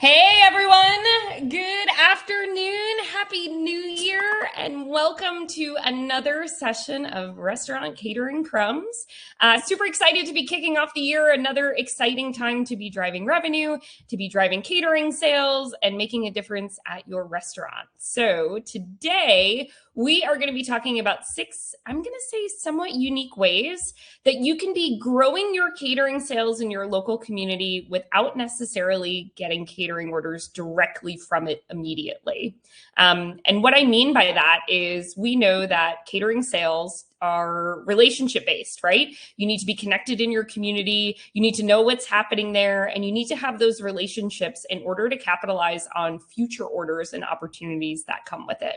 Hey everyone, good afternoon, happy new year, and welcome to another session of Restaurant Catering Crumbs. Super excited to be kicking off the year, another exciting time to be driving revenue, to be driving catering sales, and making a difference at your restaurant. So today we are going to be talking about 6, I'm going to say somewhat unique ways that you can be growing your catering sales in your local community without necessarily getting catering orders directly from it immediately. And what I mean by that is we know that catering sales are relationship based, right? You need to be connected in your community. You need to know what's happening there, and you need to have those relationships in order to capitalize on future orders and opportunities that come with it.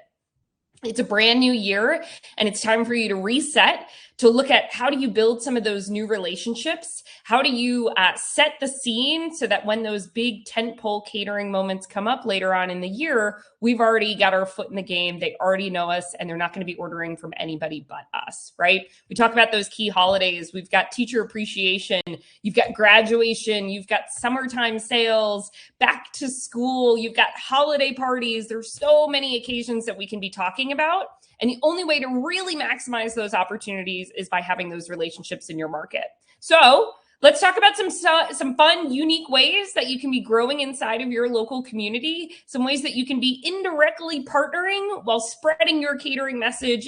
It's a brand new year, and it's time for you to reset, to look at how do you build some of those new relationships? How do you set the scene so that when those big tentpole catering moments come up later on in the year, we've already got our foot in the game. They already know us, and they're not going to be ordering from anybody but us, right? We talk about those key holidays. We've got teacher appreciation. You've got graduation. You've got summertime sales, back to school. You've got holiday parties. There's so many occasions that we can be talking about. And the only way to really maximize those opportunities is by having those relationships in your market. So let's talk about some fun, unique ways that you can be growing inside of your local community, some ways that you can be indirectly partnering while spreading your catering message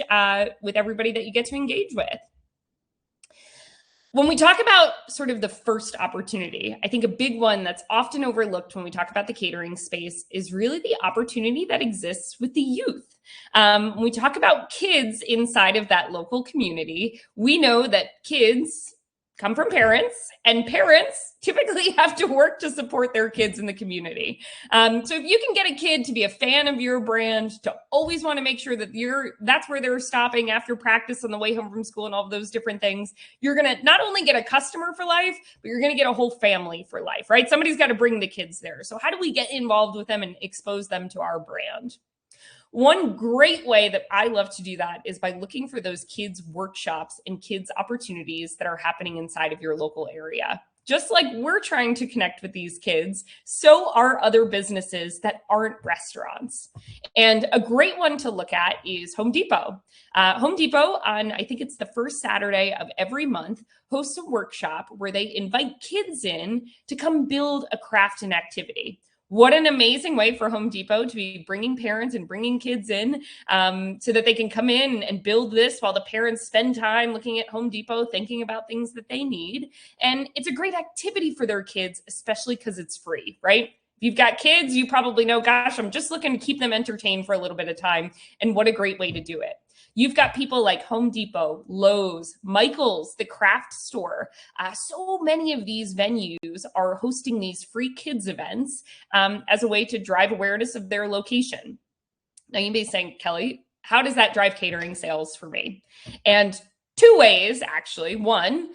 with everybody that you get to engage with. When we talk about sort of the first opportunity, I think a big one that's often overlooked when we talk about the catering space is really the opportunity that exists with the youth. When we talk about kids inside of that local community, we know that kids come from parents, and parents typically have to work to support their kids in the community. So if you can get a kid to be a fan of your brand, to always want to make sure that that's where they're stopping after practice on the way home from school and all of those different things, you're going to not only get a customer for life, but you're going to get a whole family for life, right? Somebody's got to bring the kids there. So how do we get involved with them and expose them to our brand? One great way that I love to do that is by looking for those kids' workshops and kids' opportunities that are happening inside of your local area. Just like we're trying to connect with these kids, so are other businesses that aren't restaurants. And a great one to look at is Home Depot. Home Depot, on I think it's the first Saturday of every month, hosts a workshop where they invite kids in to come build a craft and activity. What an amazing way for Home Depot to be bringing parents and bringing kids in so that they can come in and build this while the parents spend time looking at Home Depot, thinking about things that they need. And it's a great activity for their kids, especially because it's free, right? If you've got kids, you probably know, gosh, I'm just looking to keep them entertained for a little bit of time. And what a great way to do it. You've got people like Home Depot, Lowe's, Michael's, the craft store. So many of these venues are hosting these free kids events as a way to drive awareness of their location. Now you may be saying, Kelly, how does that drive catering sales for me? And 2 ways, actually. One,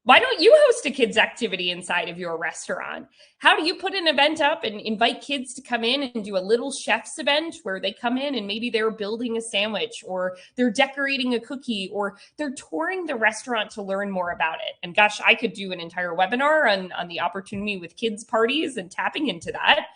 why don't you host a kids activity inside of your restaurant? How do you put an event up and invite kids to come in and do a little chef's event where they come in and maybe they're building a sandwich, or they're decorating a cookie, or they're touring the restaurant to learn more about it? And gosh, I could do an entire webinar on the opportunity with kids parties and tapping into that.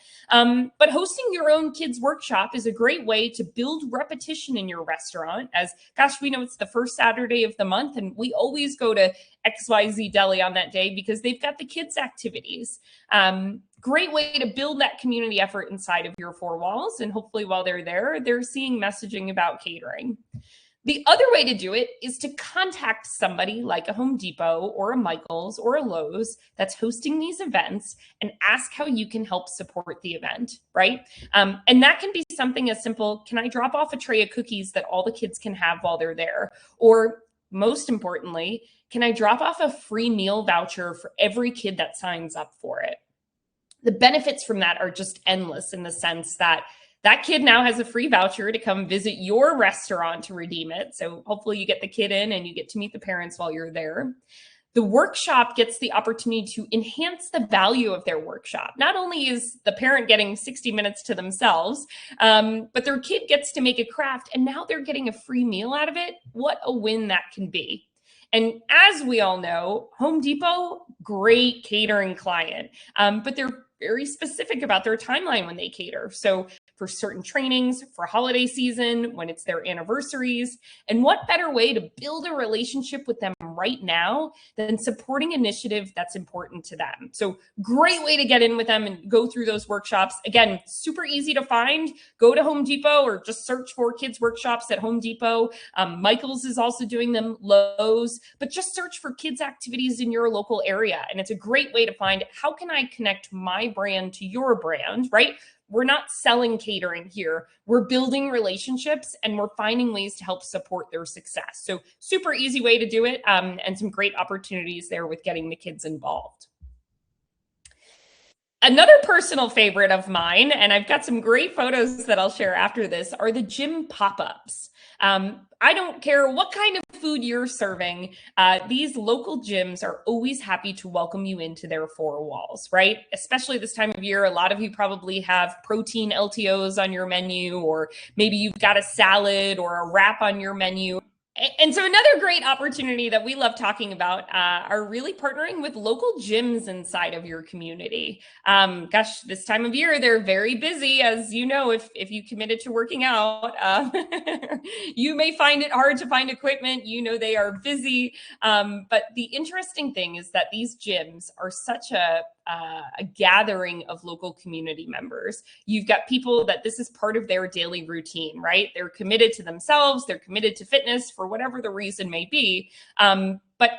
But hosting your own kids workshop is a great way to build repetition in your restaurant, as gosh, we know it's the first Saturday of the month and we always go to XYZ Deli on that day because they've got the kids activities. Great way to build that community effort inside of your 4 walls. And hopefully while they're there, they're seeing messaging about catering. The other way to do it is to contact somebody like a Home Depot or a Michael's or a Lowe's that's hosting these events and ask how you can help support the event, right? And that can be something as simple, can I drop off a tray of cookies that all the kids can have while they're there? Or most importantly, can I drop off a free meal voucher for every kid that signs up for it? The benefits from that are just endless in the sense that that kid now has a free voucher to come visit your restaurant to redeem it. So hopefully you get the kid in and you get to meet the parents while you're there. The workshop gets the opportunity to enhance the value of their workshop. Not only is the parent getting 60 minutes to themselves, but their kid gets to make a craft and now they're getting a free meal out of it. What a win that can be. And as we all know, Home Depot, great catering client, but they're very specific about their timeline when they cater. So for certain trainings, for holiday season, when it's their anniversaries. And what better way to build a relationship with them right now than supporting initiative that's important to them? So great way to get in with them and go through those workshops. Again, super easy to find. Go to Home Depot or just search for kids workshops at Home Depot. Michael's is also doing them, Lowe's, but just search for kids activities in your local area. And it's a great way to find, how can I connect my brand to your brand, right? We're not selling catering here. We're building relationships and we're finding ways to help support their success. So super easy way to do it, and some great opportunities there with getting the kids involved. Another personal favorite of mine, and I've got some great photos that I'll share after this, are the gym pop-ups. I don't care what kind of food you're serving, these local gyms are always happy to welcome you into their four walls, right? Especially this time of year, a lot of you probably have protein LTOs on your menu, or maybe you've got a salad or a wrap on your menu. And so another great opportunity that we love talking about are really partnering with local gyms inside of your community. Gosh, this time of year, they're very busy. As you know, if you committed to working out, you may find it hard to find equipment. You know, they are busy. But the interesting thing is that these gyms are such a gathering of local community members. You've got people that this is part of their daily routine, right? They're committed to themselves, they're committed to fitness for whatever the reason may be. But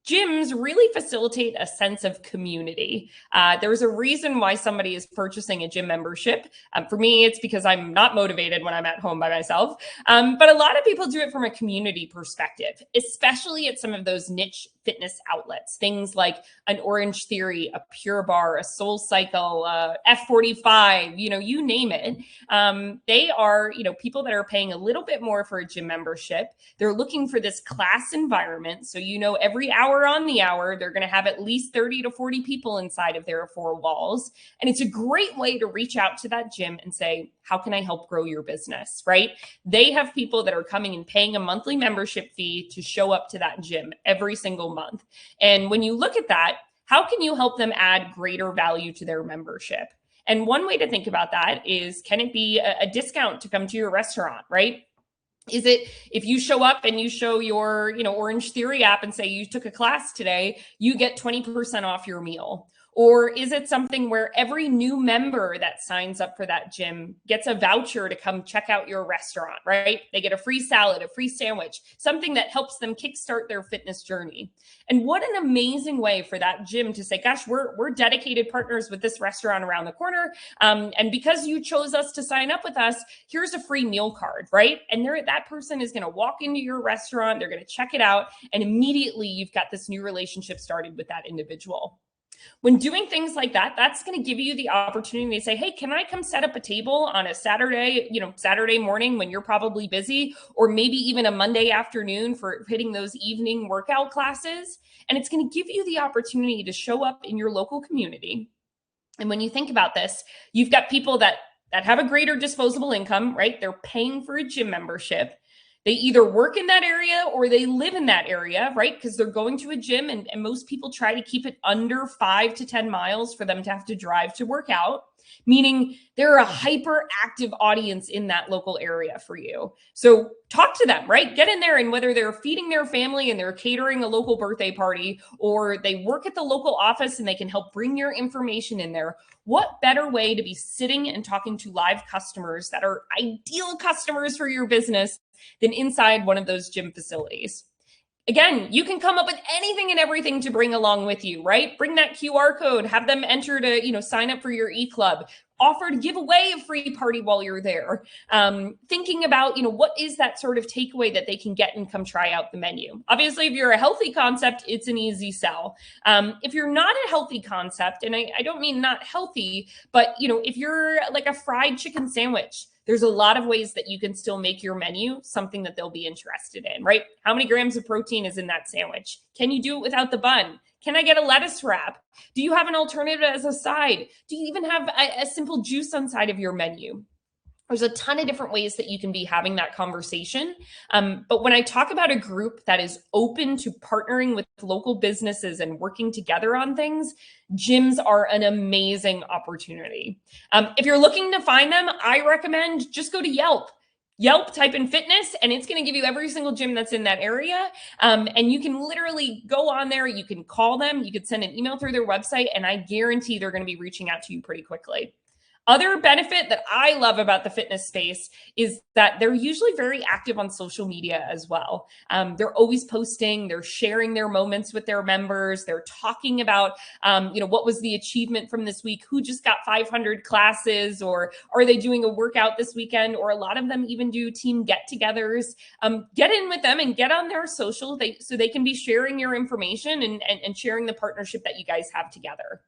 gyms really facilitate a sense of community. There's a reason why somebody is purchasing a gym membership. For me, it's because I'm not motivated when I'm at home by myself. But a lot of people do it from a community perspective, especially at some of those niche fitness outlets, things like an Orange Theory, a Pure Bar, a Soul Cycle, F45, you name it. They are, people that are paying a little bit more for a gym membership. They're looking for this class environment. So, every hour on the hour, they're going to have at least 30 to 40 people inside of their four walls. And it's a great way to reach out to that gym and say, how can I help grow your business, right? They have people that are coming and paying a monthly membership fee to show up to that gym every single month. And when you look at that, how can you help them add greater value to their membership? And one way to think about that is, can it be a discount to come to your restaurant, right? Is it, if you show up and you show your, Orange Theory app and say you took a class today, you get 20% off your meal? Or is it something where every new member that signs up for that gym gets a voucher to come check out your restaurant, right? They get a free salad, a free sandwich, something that helps them kickstart their fitness journey. And what an amazing way for that gym to say, gosh, we're dedicated partners with this restaurant around the corner. And because you chose us to sign up with us, here's a free meal card, right? And that person is going to walk into your restaurant, they're going to check it out, and immediately you've got this new relationship started with that individual. When doing things like that, that's going to give you the opportunity to say, hey, can I come set up a table on a Saturday, Saturday morning when you're probably busy, or maybe even a Monday afternoon for hitting those evening workout classes? And it's going to give you the opportunity to show up in your local community. And when you think about this, you've got people that have a greater disposable income, right? They're paying for a gym membership. They either work in that area or they live in that area, right? Because they're going to a gym, and most people try to keep it under 5 to 10 miles for them to have to drive to work out, meaning they're a hyperactive audience in that local area for you. So talk to them, right? Get in there, and whether they're feeding their family and they're catering a local birthday party, or they work at the local office and they can help bring your information in there, what better way to be sitting and talking to live customers that are ideal customers for your business than inside one of those gym facilities? Again, you can come up with anything and everything to bring along with you, right? Bring that QR code, have them enter to, sign up for your e-club, offer to give away a free party while you're there. Thinking about, what is that sort of takeaway that they can get and come try out the menu? Obviously, if you're a healthy concept, it's an easy sell. If you're not a healthy concept, and I don't mean not healthy, but, if you're like a fried chicken sandwich, there's a lot of ways that you can still make your menu something that they'll be interested in, right? How many grams of protein is in that sandwich? Can you do it without the bun? Can I get a lettuce wrap? Do you have an alternative as a side? Do you even have a simple juice on side of your menu? There's a ton of different ways that you can be having that conversation. But when I talk about a group that is open to partnering with local businesses and working together on things, gyms are an amazing opportunity. If you're looking to find them, I recommend just go to Yelp. Yelp, type in fitness, and it's going to give you every single gym that's in that area. And you can literally go on there. You can call them. You could send an email through their website, and I guarantee they're going to be reaching out to you pretty quickly. Other benefit that I love about the fitness space is that they're usually very active on social media as well. They're always posting, they're sharing their moments with their members, they're talking about, what was the achievement from this week, who just got 500 classes, or are they doing a workout this weekend, or a lot of them even do team get-togethers. Get in with them and get on their social so they can be sharing your information and sharing the partnership that you guys have together.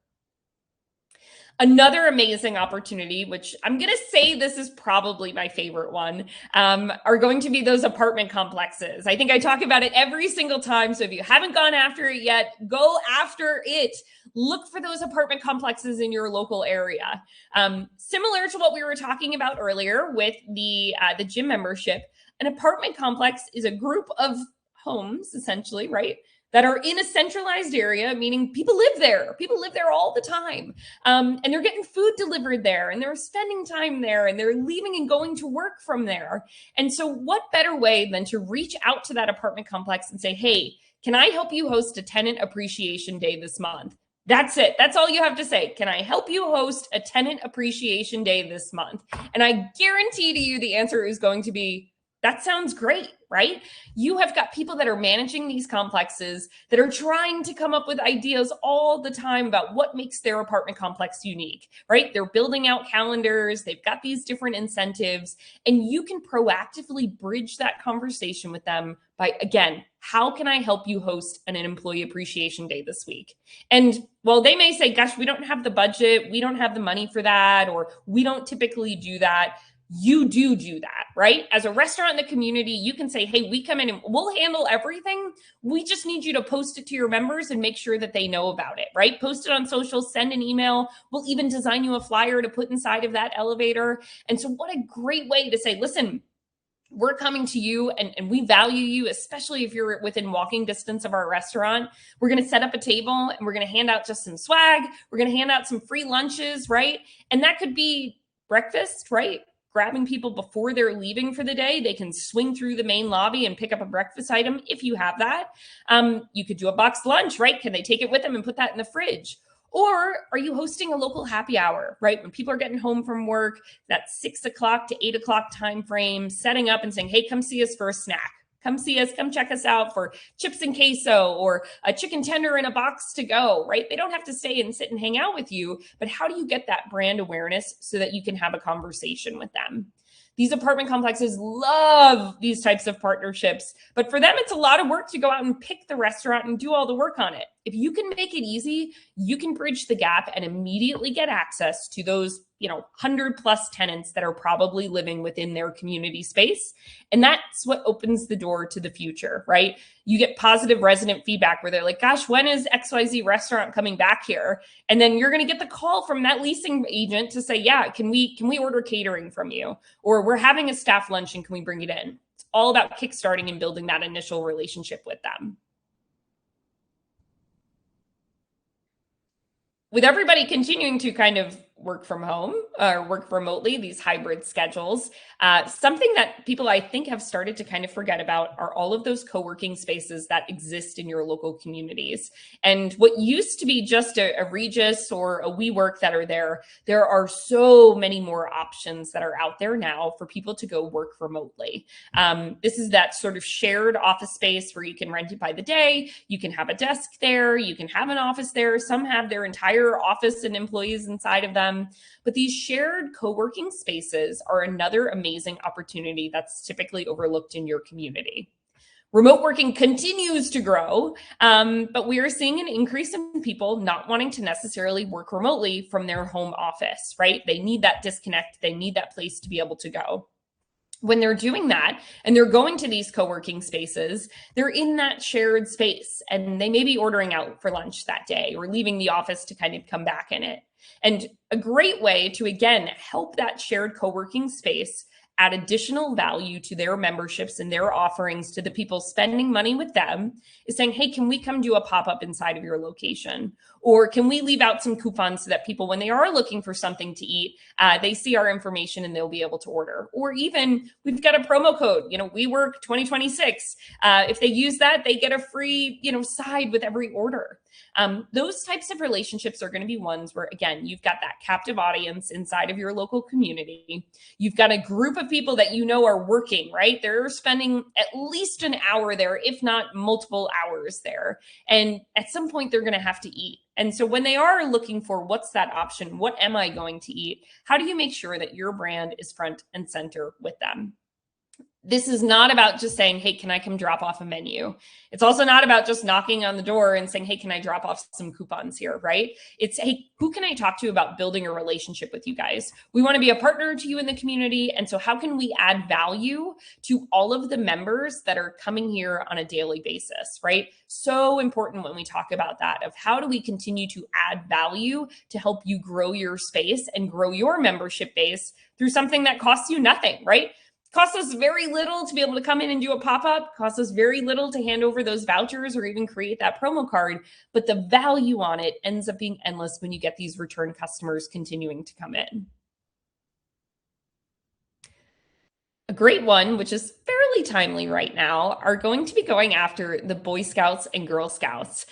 Another amazing opportunity, which I'm going to say this is probably my favorite one, are going to be those apartment complexes. I think I talk about it every single time. So if you haven't gone after it yet, go after it. Look for those apartment complexes in your local area. Similar to what we were talking about earlier with the gym membership, an apartment complex is a group of homes, essentially, right, that are in a centralized area, meaning people live there. People live there all the time. And they're getting food delivered there, and they're spending time there, and they're leaving and going to work from there. And so what better way than to reach out to that apartment complex and say, hey, can I help you host a tenant appreciation day this month? That's it. That's all you have to say. Can I help you host a tenant appreciation day this month? And I guarantee to you the answer is going to be, that sounds great, right? You have got people that are managing these complexes that are trying to come up with ideas all the time about what makes their apartment complex unique, right? They're building out calendars. They've got these different incentives, and you can proactively bridge that conversation with them by, again, how can I help you host an employee appreciation day this week? And while they may say, gosh, we don't have the budget, we don't have the money for that, or we don't typically do that, you do that, right? As a restaurant in the community, you can say, hey, we come in and we'll handle everything. We just need you to post it to your members and make sure that they know about it, right? Post it on social, send an email. We'll even design you a flyer to put inside of that elevator. And so what a great way to say, listen, we're coming to you and we value you, especially if you're within walking distance of our restaurant. We're going to set up a table and we're going to hand out just some swag. We're going to hand out some free lunches, right? And that could be breakfast, right? Grabbing people before they're leaving for the day. They can swing through the main lobby and pick up a breakfast item if you have that. You could do a boxed lunch, right? Can they take it with them and put that in the fridge? Or are you hosting a local happy hour, right? When people are getting home from work, that 6 o'clock to 8 o'clock time frame, setting up and saying, hey, come see us for a snack. Come see us, come check us out for chips and queso or a chicken tender in a box to go, right? They don't have to stay and sit and hang out with you, but how do you get that brand awareness so that you can have a conversation with them? These apartment complexes love these types of partnerships, but for them, it's a lot of work to go out and pick the restaurant and do all the work on it. If you can make it easy, you can bridge the gap and immediately get access to those 100 plus tenants that are probably living within their community space. And that's what opens the door to the future, right? You get positive resident feedback where they're like, gosh, when is XYZ restaurant coming back here? And then you're going to get the call from that leasing agent to say, yeah, can we order catering from you? Or we're having a staff lunch and can we bring it in? It's all about kickstarting and building that initial relationship with them. With everybody continuing to kind of work from home or work remotely, these hybrid schedules, something that people I think have started to kind of forget about are all of those co-working spaces that exist in your local communities. And what used to be just a Regis or a WeWork that are there are so many more options that are out there now for people to go work remotely. This is that sort of shared office space where you can rent it by the day. You can have a desk there. You can have an office there. Some have their entire office and employees inside of them. But these shared co-working spaces are another amazing opportunity that's typically overlooked in your community. Remote working continues to grow, but we are seeing an increase in people not wanting to necessarily work remotely from their home office, right? They need that disconnect. They need that place to be able to go. When they're doing that and they're going to these co-working spaces, they're in that shared space and they may be ordering out for lunch that day or leaving the office to kind of come back in it. And a great way to, again, help that shared co-working space add additional value to their memberships and their offerings to the people spending money with them is saying, hey, can we come do a pop-up inside of your location? Or can we leave out some coupons so that people, when they are looking for something to eat, they see our information and they'll be able to order? Or even we've got a promo code, we work 2026. If they use that, they get a free, side with every order. Those types of relationships are going to be ones where, again, you've got that captive audience inside of your local community. You've got a group of people that are working, right? They're spending at least an hour there, if not multiple hours there. And at some point, they're going to have to eat. And so when they are looking for what's that option, what am I going to eat? How do you make sure that your brand is front and center with them? This is not about just saying, hey, can I come drop off a menu? It's also not about just knocking on the door and saying, hey, can I drop off some coupons here, right? It's, hey, who can I talk to about building a relationship with you guys? We want to be a partner to you in the community. And so how can we add value to all of the members that are coming here on a daily basis, right? So important when we talk about that, of how do we continue to add value to help you grow your space and grow your membership base through something that costs you nothing, right? Costs us very little to be able to come in and do a pop-up, costs us very little to hand over those vouchers or even create that promo card, but the value on it ends up being endless when you get these return customers continuing to come in. A great one, which is fairly timely right now, are going to be going after the Boy Scouts and Girl Scouts.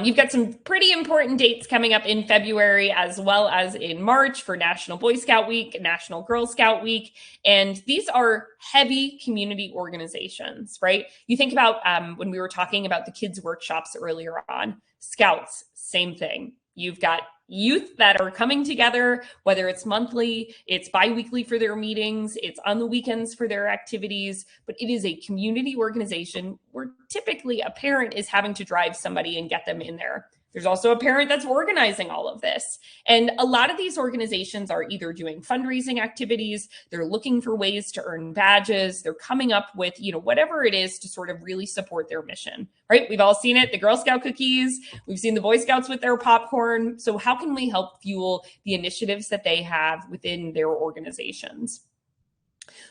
You've got some pretty important dates coming up in February as well as in March for National Boy Scout Week, National Girl Scout Week. And these are heavy community organizations, right? You think about when we were talking about the kids' workshops earlier on, Scouts, same thing. You've got youth that are coming together, whether it's monthly, it's bi-weekly for their meetings, it's on the weekends for their activities, but it is a community organization where typically a parent is having to drive somebody and get them in there. There's also a parent that's organizing all of this. And a lot of these organizations are either doing fundraising activities, they're looking for ways to earn badges, they're coming up with, whatever it is to sort of really support their mission, right? We've all seen it, the Girl Scout cookies, we've seen the Boy Scouts with their popcorn. So how can we help fuel the initiatives that they have within their organizations?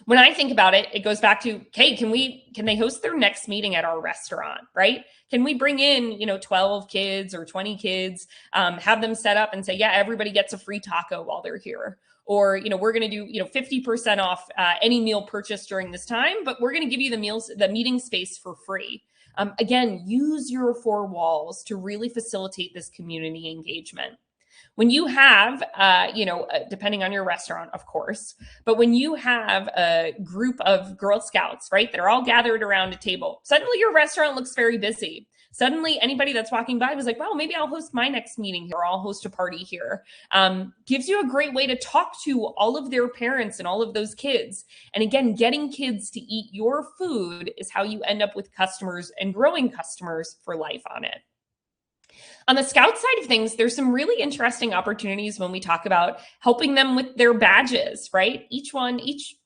When I think about it, it goes back to, hey, can they host their next meeting at our restaurant, right? Can we bring in, 12 kids or 20 kids, have them set up and say, yeah, everybody gets a free taco while they're here. Or, we're going to do, 50% off any meal purchase during this time, but we're going to give you the meeting space for free. Again, use your four walls to really facilitate this community engagement. When you have, depending on your restaurant, of course, but when you have a group of Girl Scouts, right, they're all gathered around a table, suddenly your restaurant looks very busy. Suddenly anybody that's walking by was like, well, maybe I'll host my next meeting here, or I'll host a party here. Gives you a great way to talk to all of their parents and all of those kids. And again, getting kids to eat your food is how you end up with customers and growing customers for life on it. On the Scout side of things, there's some really interesting opportunities when we talk about helping them with their badges, right? Each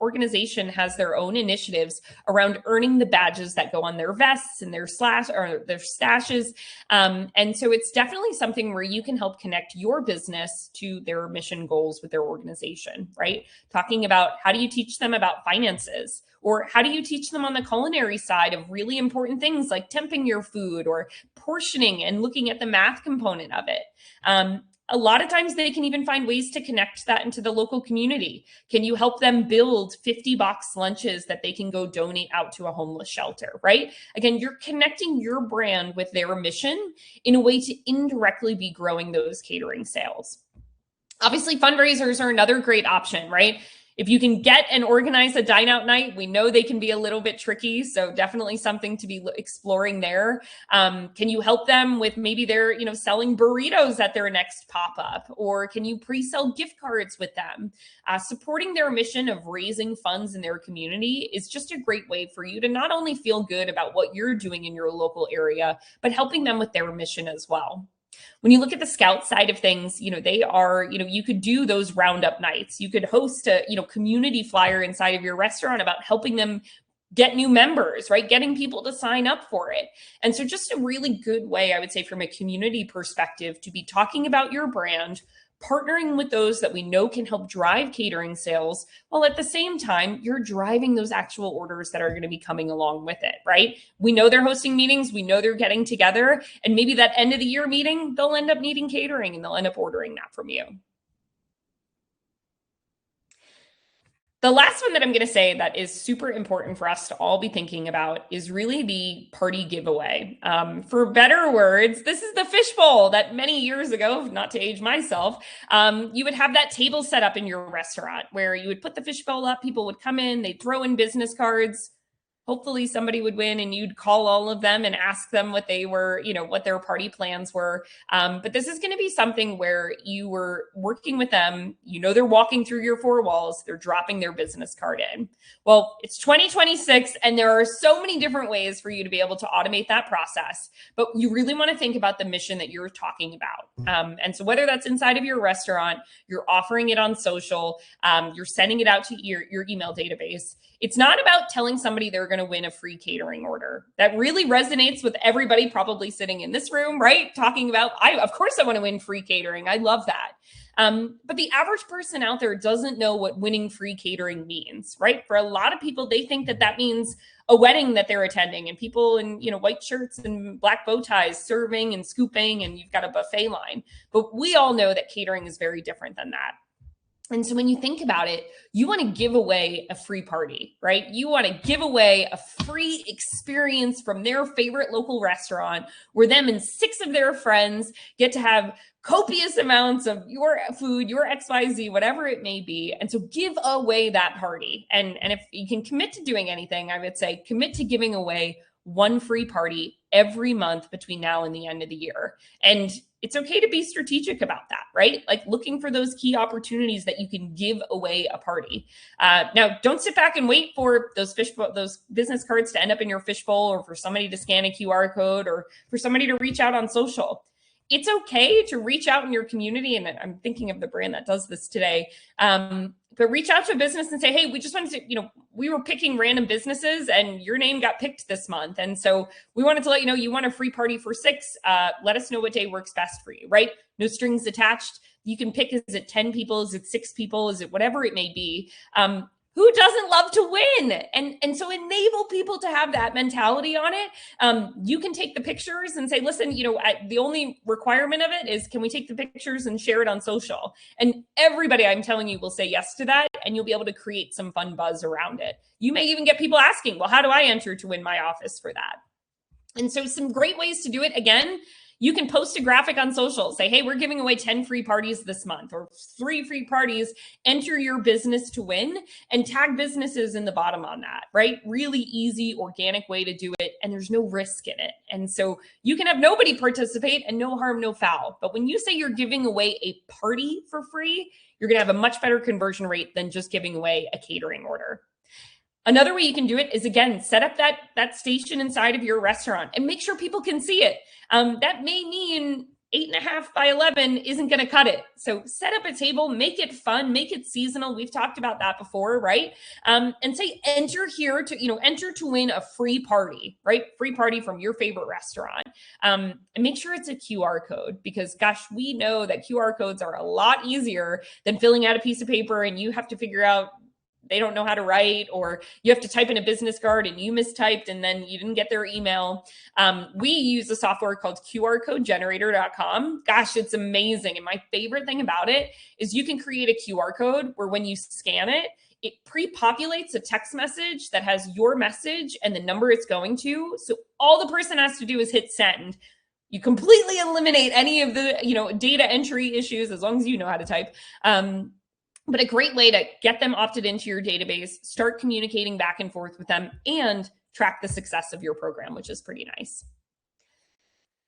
organization has their own initiatives around earning the badges that go on their vests and their stashes. And so it's definitely something where you can help connect your business to their mission goals with their organization, right? Talking about how do you teach them about finances? Or how do you teach them on the culinary side of really important things like temping your food or portioning and looking at the math component of it? A lot of times they can even find ways to connect that into the local community. Can you help them build 50-box lunches that they can go donate out to a homeless shelter, right? Again, you're connecting your brand with their mission in a way to indirectly be growing those catering sales. Obviously, fundraisers are another great option, right? If you can get and organize a dine out night, we know they can be a little bit tricky. So definitely something to be exploring there. Can you help them with maybe they're, selling burritos at their next pop-up, or can you pre-sell gift cards with them? Supporting their mission of raising funds in their community is just a great way for you to not only feel good about what you're doing in your local area, but helping them with their mission as well. When you look at the Scout side of things, they are, you could do those roundup nights. You could host a, community flyer inside of your restaurant about helping them get new members, right? Getting people to sign up for it. And so just a really good way, I would say, from a community perspective, to be talking about your brand, partnering with those that we know can help drive catering sales, while at the same time, you're driving those actual orders that are going to be coming along with it, right? We know they're hosting meetings, we know they're getting together, and maybe that end of the year meeting, they'll end up needing catering and they'll end up ordering that from you. The last one that I'm going to say that is super important for us to all be thinking about is really the party giveaway. For better words, this is the fishbowl that many years ago, not to age myself, you would have that table set up in your restaurant where you would put the fishbowl up, people would come in, they'd throw in business cards. Hopefully somebody would win and you'd call all of them and ask them what they were, what their party plans were. But this is going to be something where you were working with them. They're walking through your four walls. They're dropping their business card in. Well, it's 2026 and there are so many different ways for you to be able to automate that process. But you really want to think about the mission that you're talking about. And so whether that's inside of your restaurant, you're offering it on social, you're sending it out to your email database. It's not about telling somebody they're going to win a free catering order. That really resonates with everybody probably sitting in this room, right? Talking about, of course I want to win free catering. I love that. But the average person out there doesn't know what winning free catering means, right? For a lot of people, they think that means a wedding that they're attending and people in, white shirts and black bow ties serving and scooping and you've got a buffet line. But we all know that catering is very different than that. And so when you think about it, you want to give away a free party, right? You want to give away a free experience from their favorite local restaurant where them and 6 of their friends get to have copious amounts of your food, your XYZ, whatever it may be. And so give away that party. And if you can commit to doing anything, I would say commit to giving away one free party every month between now and the end of the year. And it's okay to be strategic about that, right? Like looking for those key opportunities that you can give away a party. Now, don't sit back and wait for those business cards to end up in your fishbowl or for somebody to scan a QR code or for somebody to reach out on social. It's okay to reach out in your community. And I'm thinking of the brand that does this today. But reach out to a business and say, hey, we just wanted to, we were picking random businesses and your name got picked this month. And so we wanted to let you know you want a free party for 6. Let us know what day works best for you, right? No strings attached. You can pick, is it 10 people? Is it 6 people? Is it whatever it may be? Who doesn't love to win? And so enable people to have that mentality on it. You can take the pictures and say, listen, the only requirement of it is, can we take the pictures and share it on social? And everybody, I'm telling you, will say yes to that. And you'll be able to create some fun buzz around it. You may even get people asking, well, how do I enter to win my office for that? And so some great ways to do it. Again, you can post a graphic on social, say, hey, we're giving away 10 free parties this month or 3 free parties, enter your business to win and tag businesses in the bottom on that, right? Really easy, organic way to do it. And there's no risk in it. And so you can have nobody participate and no harm, no foul. But when you say you're giving away a party for free, you're going to have a much better conversion rate than just giving away a catering order. Another way you can do it is, again, set up that station inside of your restaurant and make sure people can see it. That may mean 8.5 by 11 isn't going to cut it. So set up a table, make it fun, make it seasonal. We've talked about that before, right? And say, enter here to, enter to win a free party, right? Free party from your favorite restaurant. And make sure it's a QR code because, gosh, we know that QR codes are a lot easier than filling out a piece of paper and you have to figure out they don't know how to write, or you have to type in a business card and you mistyped and then you didn't get their email. We use a software called QRCodeGenerator.com. Gosh, it's amazing. And my favorite thing about it is you can create a QR code where when you scan it, it pre-populates a text message that has your message and the number it's going to. So all the person has to do is hit send. You completely eliminate any of the, data entry issues as long as you know how to type. But a great way to get them opted into your database, start communicating back and forth with them, and track the success of your program, which is pretty nice.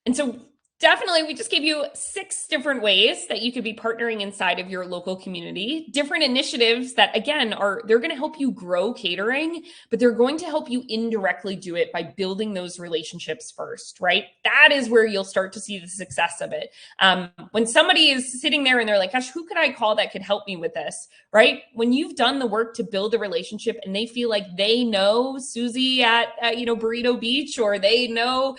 And so Definitely. We just gave you 6 different ways that you could be partnering inside of your local community, different initiatives that, again, they're going to help you grow catering, but they're going to help you indirectly do it by building those relationships first, right? That is where you'll start to see the success of it. When somebody is sitting there and they're like, gosh, who could I call that could help me with this, right? When you've done the work to build a relationship and they feel like they know Susie at Burrito Beach, or they know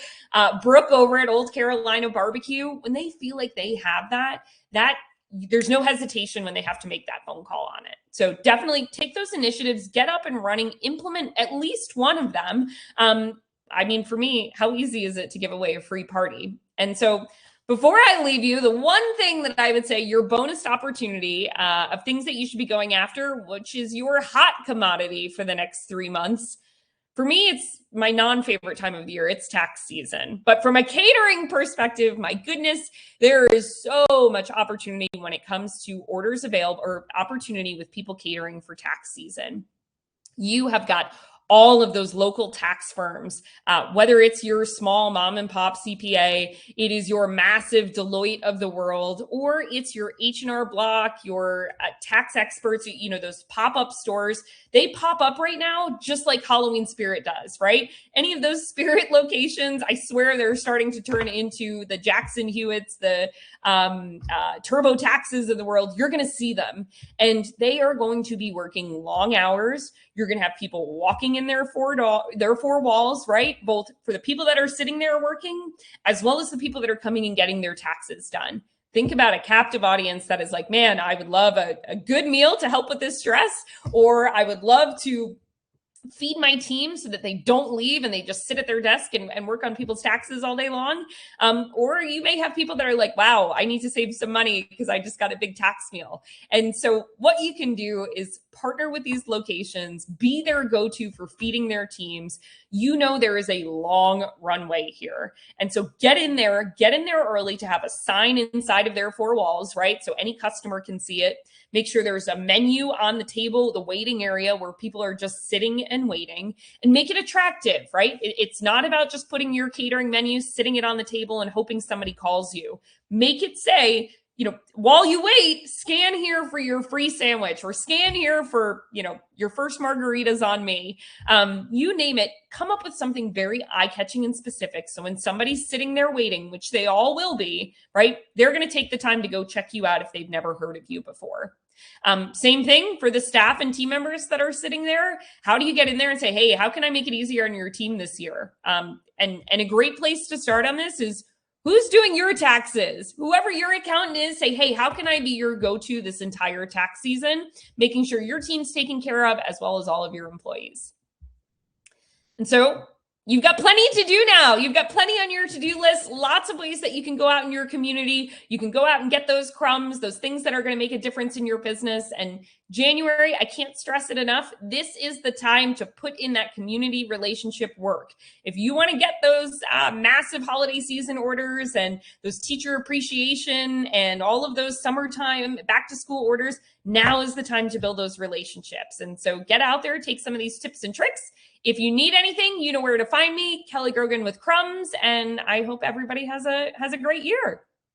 Brooke over at Old Carolina Barbecue, when they feel like they have that there's no hesitation when they have to make that phone call on it. So definitely take those initiatives, get up and running, implement at least one of them. For me, how easy is it to give away a free party? And so before I leave you, the one thing that I would say, your bonus opportunity of things that you should be going after, which is your hot commodity for the next 3 months. For me, it's my non-favorite time of the year. It's tax season. But from a catering perspective, my goodness, there is so much opportunity when it comes to orders available or opportunity with people catering for tax season. You have got all of those local tax firms, whether it's your small mom and pop CPA, it is your massive Deloitte of the world, or it's your H&R Block, your tax experts, those pop-up stores. They pop up right now just like Halloween Spirit does, right? Any of those Spirit locations, I swear they're starting to turn into the Jackson Hewitts, the TurboTaxes of the world. You're going to see them, and they are going to be working long hours. You're going to have people walking in their four walls, right? Both for the people that are sitting there working, as well as the people that are coming and getting their taxes done. Think about a captive audience that is like, man, I would love a good meal to help with this stress, or I would love to feed my team so that they don't leave and they just sit at their desk and work on people's taxes all day long. Or you may have people that are like, wow, I need to save some money because I just got a big tax meal. And so what you can do is partner with these locations, be their go-to for feeding their teams. There is a long runway here. And so get in there early to have a sign inside of their 4 walls, right? So any customer can see it. Make sure there's a menu on the table, the waiting area where people are just sitting and waiting, and make it attractive, right? It's not about just putting your catering menu, sitting it on the table and hoping somebody calls you. Make it say, while you wait, scan here for your free sandwich, or scan here for, your first margaritas on me. You name it, come up with something very eye-catching and specific. So when somebody's sitting there waiting, which they all will be, right? They're going to take the time to go check you out if they've never heard of you before. Same thing for the staff and team members that are sitting there. How do you get in there and say, hey, how can I make it easier on your team this year? And a great place to start on this is, who's doing your taxes? Whoever your accountant is, say, hey, how can I be your go-to this entire tax season? Making sure your team's taken care of, as well as all of your employees. And so you've got plenty to do now. You've got plenty on your to-do list, lots of ways that you can go out in your community. You can go out and get those crumbs, those things that are going to make a difference in your business. And January, I can't stress it enough, this is the time to put in that community relationship work. If you want to get those massive holiday season orders and those teacher appreciation and all of those summertime back to school orders, now is the time to build those relationships. And so get out there, take some of these tips and tricks. If you need anything, you know where to find me, Kelly Grogan with Crumbs, and I hope everybody has a great year.